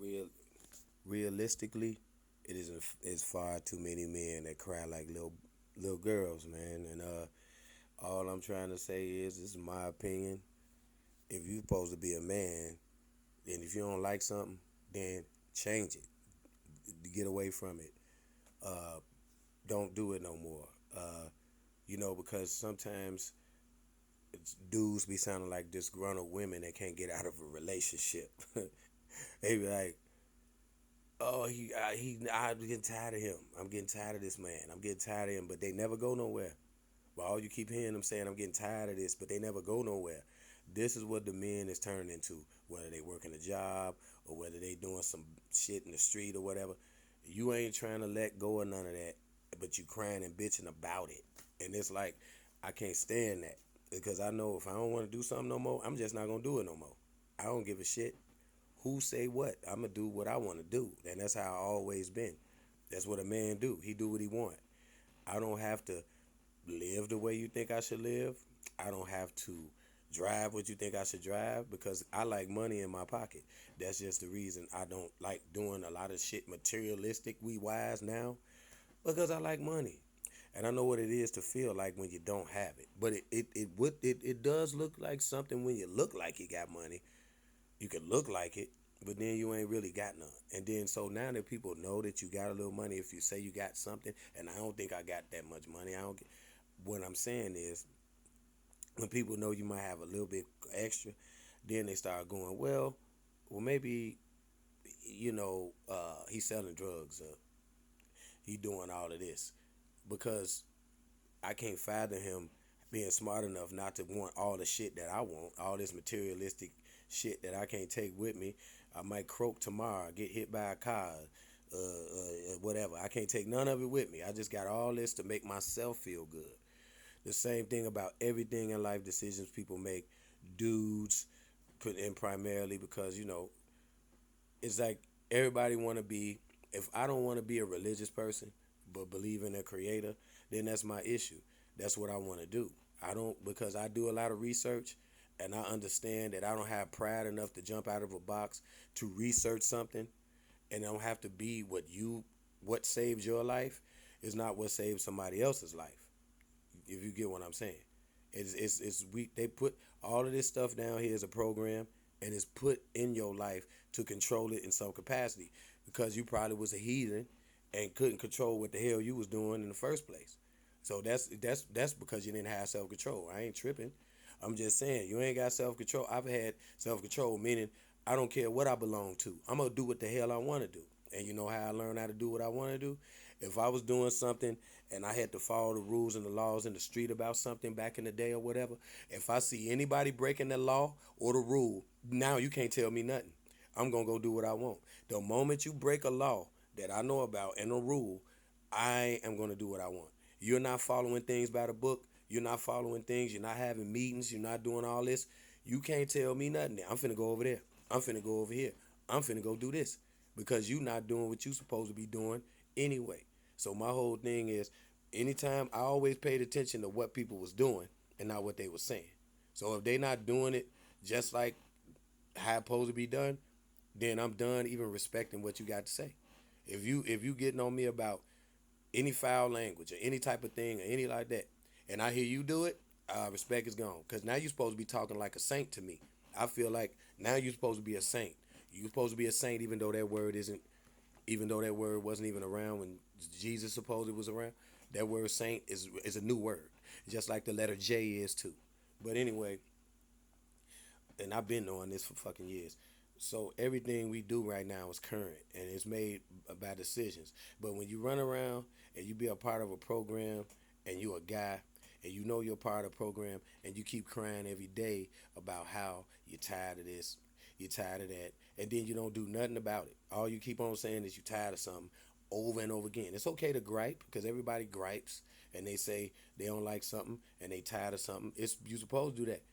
real realistically, it isn't. It's far too many men that cry like little girls, man. And all I'm trying to say is, this is my opinion. If you're supposed to be a man, and if you don't like something, then change it. Get away from it. Uh, don't do it no more. Because sometimes dudes be sounding like disgruntled women that can't get out of a relationship. They be like, "Oh, I'm getting tired of him. I'm getting tired of this man. I'm getting tired of him." But they never go nowhere. But all you keep hearing them saying, "I'm getting tired of this," but they never go nowhere. This is what the men is turning into, whether they working a job or whether they doing some shit in the street or whatever. You ain't trying to let go of none of that, but you crying and bitching about it. And it's like, I can't stand that, because I know if I don't want to do something no more, I'm just not gonna do it no more. I don't give a shit who say what. I'm gonna do what I want to do, and that's how I always been. That's what a man do. He do what he want. I don't have to live the way you think I should live. I don't have to drive what you think I should drive, because I like money in my pocket. That's just the reason I don't like doing a lot of shit materialistic we wise now, because I like money. And I know what it is to feel like when you don't have it. But it does look like something when you look like you got money. You can look like it, but then you ain't really got none. And then so now that people know that you got a little money, if you say you got something, and I don't think I got that much money, I don't get, what I'm saying is, when people know you might have a little bit extra, then they start going, well, maybe, he's selling drugs, he doing all of this, because I can't fathom him being smart enough not to want all the shit that I want, all this materialistic shit that I can't take with me. I might croak tomorrow, get hit by a car, whatever. I can't take none of it with me. I just got all this to make myself feel good. The same thing about everything in life decisions people make, dudes put in primarily, because it's like everybody want to be. If I don't want to be a religious person but believe in a creator, then that's my issue. That's what I want to do. I don't, because I do a lot of research, and I understand that I don't have pride enough to jump out of a box to research something, and I don't have to be what saves your life is not what saves somebody else's life. If you get what I'm saying. It's we they put all of this stuff down here as a program, and it's put in your life to control it in some capacity, because you probably was a heathen and couldn't control what the hell you was doing in the first place. So that's because you didn't have self control. I ain't tripping. I'm just saying you ain't got self control. I've had self control, meaning I don't care what I belong to. I'm gonna do what the hell I want to do. And you know how I learned how to do what I want to do? If I was doing something and I had to follow the rules and the laws in the street about something back in the day or whatever, if I see anybody breaking the law or the rule, now you can't tell me nothing. I'm gonna go do what I want. The moment you break a law that I know about and a rule, I am gonna do what I want. You're not following things by the book. You're not following things. You're not having meetings. You're not doing all this. You can't tell me nothing. I'm finna go over there. I'm finna go over here. I'm finna go do this, because you not doing what you supposed to be doing anyway. So my whole thing is, anytime I always paid attention to what people was doing and not what they was saying. So if they not doing it just like how it's supposed to be done, then I'm done even respecting what you got to say. If you getting on me about any foul language or any type of thing or any like that, and I hear you do it, respect is gone. Because now you're supposed to be talking like a saint to me. I feel like now you're supposed to be a saint. You're supposed to be a saint, even though that word isn't, even though that word wasn't even around when Jesus supposedly was around. That word saint is a new word, just like the letter J is too. But anyway, and I've been doing this for fucking years. So everything we do right now is current, and it's made by decisions. But when you run around and you be a part of a program, and you a guy, and you know you're part of a program, and you keep crying every day about how you're tired of this, you're tired of that, and then you don't do nothing about it. All you keep on saying is you're tired of something over and over again. It's okay to gripe, because everybody gripes and they say they don't like something and they tired of something. It's you supposed to do that.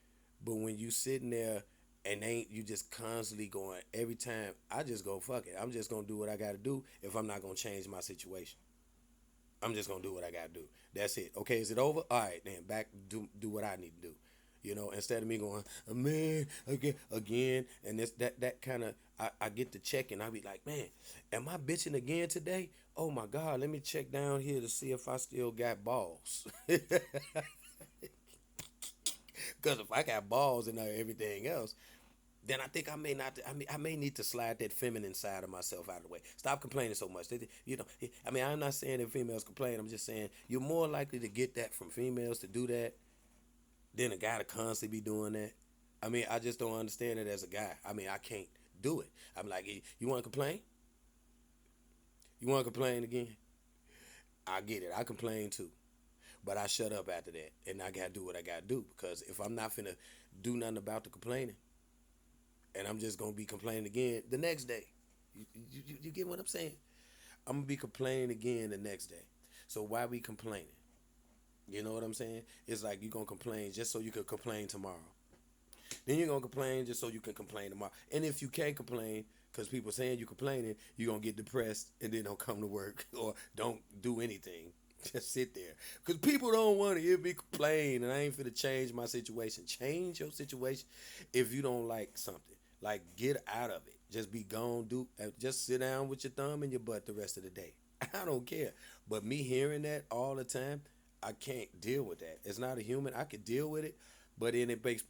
But when you sitting there and ain't you just constantly going every time, I just go fuck it. I'm just gonna do what I gotta do if I'm not gonna change my situation. I'm just gonna do what I gotta do. That's it. Okay, is it over? All right, then back do what I need to do. Instead of me going, man, again, and this that kind of, I get to checking. I be like, man, am I bitching again today? Oh my God, let me check down here to see if I still got balls. Because if I got balls and everything else, then I think I may not. I may need to slide that feminine side of myself out of the way. Stop complaining so much. I'm not saying that females complain. I'm just saying you're more likely to get that from females to do that than a guy to constantly be doing that. I just don't understand it as a guy. I can't do it. I'm like, you want to complain? You want to complain again? I get it. I complain too. But I shut up after that. And I got to do what I got to do. Because if I'm not finna do nothing about the complaining, and I'm just going to be complaining again the next day. You get what I'm saying? I'm going to be complaining again the next day. So why we complaining? You know what I'm saying? It's like you're going to complain just so you can complain tomorrow. Then you're going to complain just so you can complain tomorrow. And if you can't complain, because people saying you're complaining, you're going to get depressed and then don't come to work or don't do anything. Just sit there. Because people don't want to hear me complain, and I ain't finna change my situation. Change your situation if you don't like something. Like, get out of it. Just be gone. Just sit down with your thumb in your butt the rest of the day. I don't care. But me hearing that all the time, I can't deal with that. It's not a human. I could deal with it, but then it makes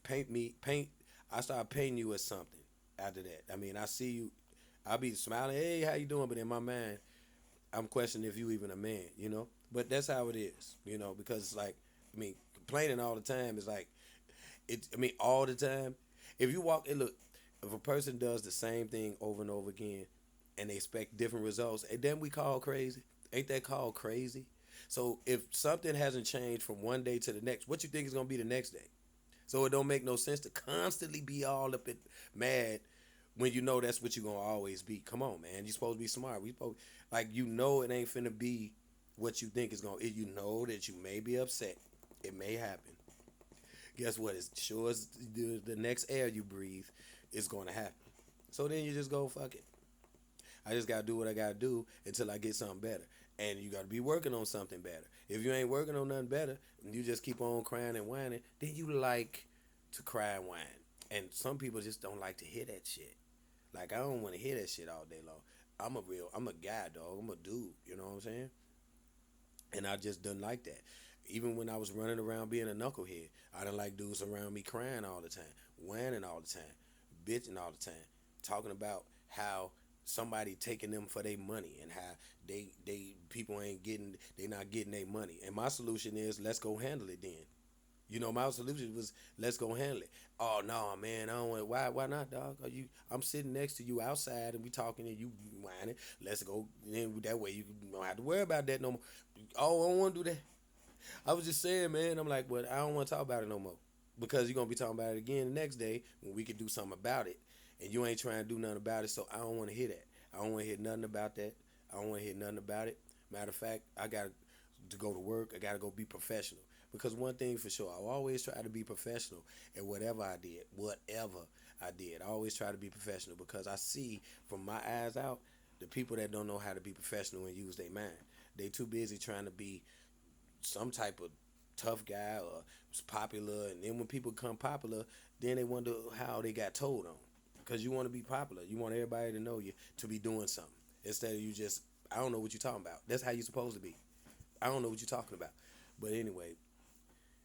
I start painting you as something after that. I see you, I be smiling, hey, how you doing? But in my mind, I'm questioning if you even a man. But that's how it is, because it's like, complaining all the time is like, all the time. If you walk, and look, if a person does the same thing over and over again and they expect different results, and then we call crazy. Ain't that called crazy? So if something hasn't changed from one day to the next, what you think is going to be the next day? So it don't make no sense to constantly be all up and mad when you know that's what you're going to always be. Come on, man. You're supposed to be smart. Like, it ain't finna be what you think is going to. You know that you may be upset. It may happen. Guess what? As sure as the next air you breathe, it's going to happen. So then you just go, fuck it. I just got to do what I got to do until I get something better. And you got to be working on something better. If you ain't working on nothing better, and you just keep on crying and whining, then you like to cry and whine. And some people just don't like to hear that shit. Like, I don't want to hear that shit all day long. I'm a guy, dog. I'm a dude. You know what I'm saying? And I just didn't like that. Even when I was running around being a knucklehead, I didn't like dudes around me crying all the time, whining all the time, bitching all the time, talking about how somebody taking them for their money and how they people they not getting their money. And my solution is, let's go handle it then. My solution was, let's go handle it. Oh no, man, I don't want. Why not, dog? I'm sitting next to you outside and we talking and you whining. Let's go. And that way you don't have to worry about that no more. Oh, I don't want to do that. I was just saying, man. I'm like, but I don't want to talk about it no more, because you're gonna be talking about it again the next day when we could do something about it, and you ain't trying to do nothing about it. So I don't want to hear that. I don't want to hear nothing about that. I don't want to hear nothing about it. Matter of fact, I got to go to work. I got to go be professional. Because one thing for sure, I always try to be professional in whatever I did. I always try to be professional, because I see from my eyes out the people that don't know how to be professional and use their mind. They too busy trying to be some type of tough guy or was popular, and then when people become popular, then they wonder how they got told on. Because you want to be popular, you want everybody to know you, to be doing something, instead of you just, I don't know what you're talking about. That's how you're supposed to be. I don't know what you're talking about. But anyway,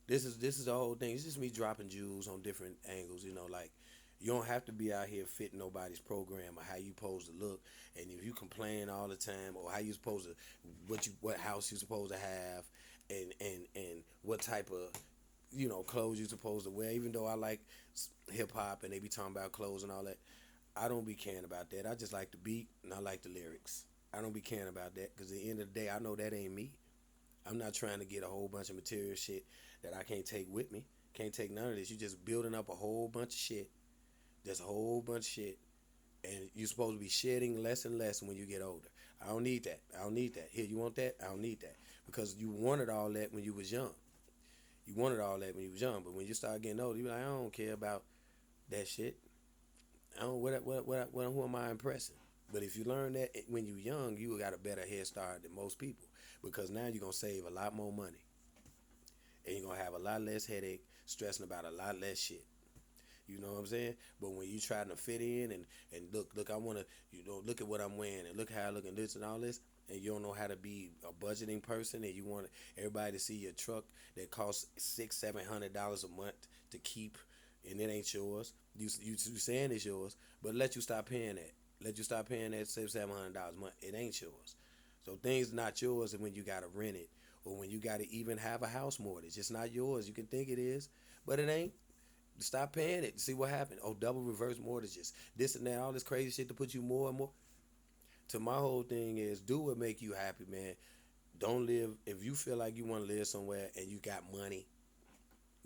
this is the whole thing. It's just me dropping jewels on different angles. Like, you don't have to be out here fitting nobody's program or how you supposed to look. And if you complain all the time, or how you supposed to, what house you supposed to have, and what type of clothes you supposed to wear. Even though I like hip hop and they be talking about clothes and all that, I don't be caring about that. I just like the beat and I like the lyrics. I don't be caring about that, because at the end of the day, I know that ain't me. I'm not trying to get a whole bunch of material shit that I can't take with me. Can't take none of this. You just building up a whole bunch of shit. There's a whole bunch of shit. And you're supposed to be shedding less and less when you get older. I don't need that. I don't need that. Here, you want that? I don't need that. Because you wanted all that when you was young. You wanted all that when you was young. But when you start getting older, you're like, I don't care about that shit. I don't, who am I impressing? But if you learn that when you're young, you got a better head start than most people. Because now you're going to save a lot more money. And you're going to have a lot less headache. stressing about a lot less shit. You know what I'm saying? But when you trying to fit in and look, I want to, look at what I'm wearing and look how I look and this and all this, and you don't know how to be a budgeting person, and you want everybody to see your truck that costs $600-700 a month to keep, and it ain't yours. You saying it's yours, but let you stop paying that. Let you stop paying that $700 a month. It ain't yours. So things not yours, and when you gotta rent it, or when you gotta even have a house mortgage, it's not yours. You can think it is, but it ain't. Stop paying it. See what happened. Oh, double reverse mortgages. This and that, all this crazy shit to put you more and more. To my whole thing is do what make you happy, man. Don't live if you feel like you want to live somewhere and you got money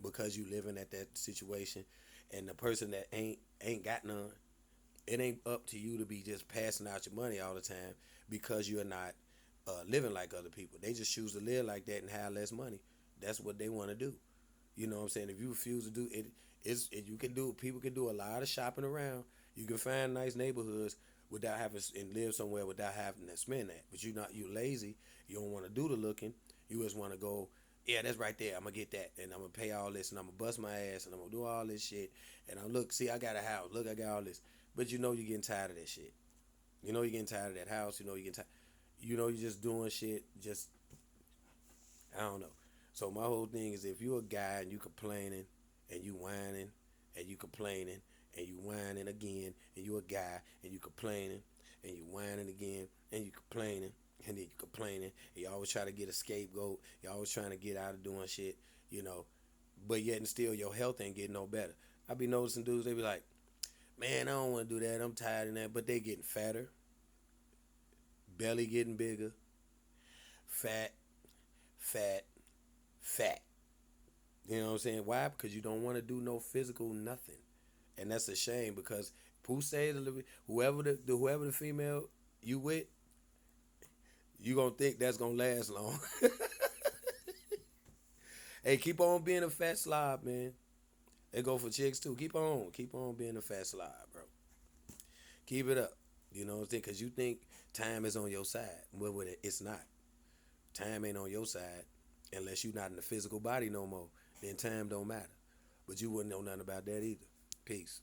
because you living at that situation, and the person that ain't got none. It ain't up to you to be just passing out your money all the time because you're not living like other people. They just choose to live like that and have less money. That's what they want to do. You know what I'm saying? If you refuse to do it, you can do. People can do a lot of shopping around. You can find nice neighborhoods without having and live somewhere without having to spend that. But you lazy. You don't want to do the looking. You just want to go. Yeah, that's right there. I'm gonna get that, and I'm gonna pay all this, and I'm gonna bust my ass, and I'm gonna do all this shit. And I'm look, see, I got a house. Look, I got all this. But you're getting tired of that shit. You're getting tired of that house. You're getting tired. You're just doing shit. Just I don't know. So my whole thing is if you're a guy and you complaining and you whining and you complaining and you whining again and you a guy and you complaining and you whining again and you complaining and then you complaining and you always try to get a scapegoat. You always trying to get out of doing shit, but yet and still your health ain't getting no better. I be noticing dudes, they be like, man, I don't want to do that. I'm tired of that. But they getting fatter, belly getting bigger, fat, fat, fat. You know what I'm saying? Why? Because you don't want to do no physical nothing, and that's a shame. Because who say whoever the female you with, you gonna think that's gonna last long. Hey, keep on being a fat slob, man. They go for chicks too. Keep on being a fat slob, bro. Keep it up. You know what I'm saying? Because you think time is on your side. Well, it's not. Time ain't on your side unless you're not in the physical body no more. Then time don't matter. But you wouldn't know nothing about that either. Peace.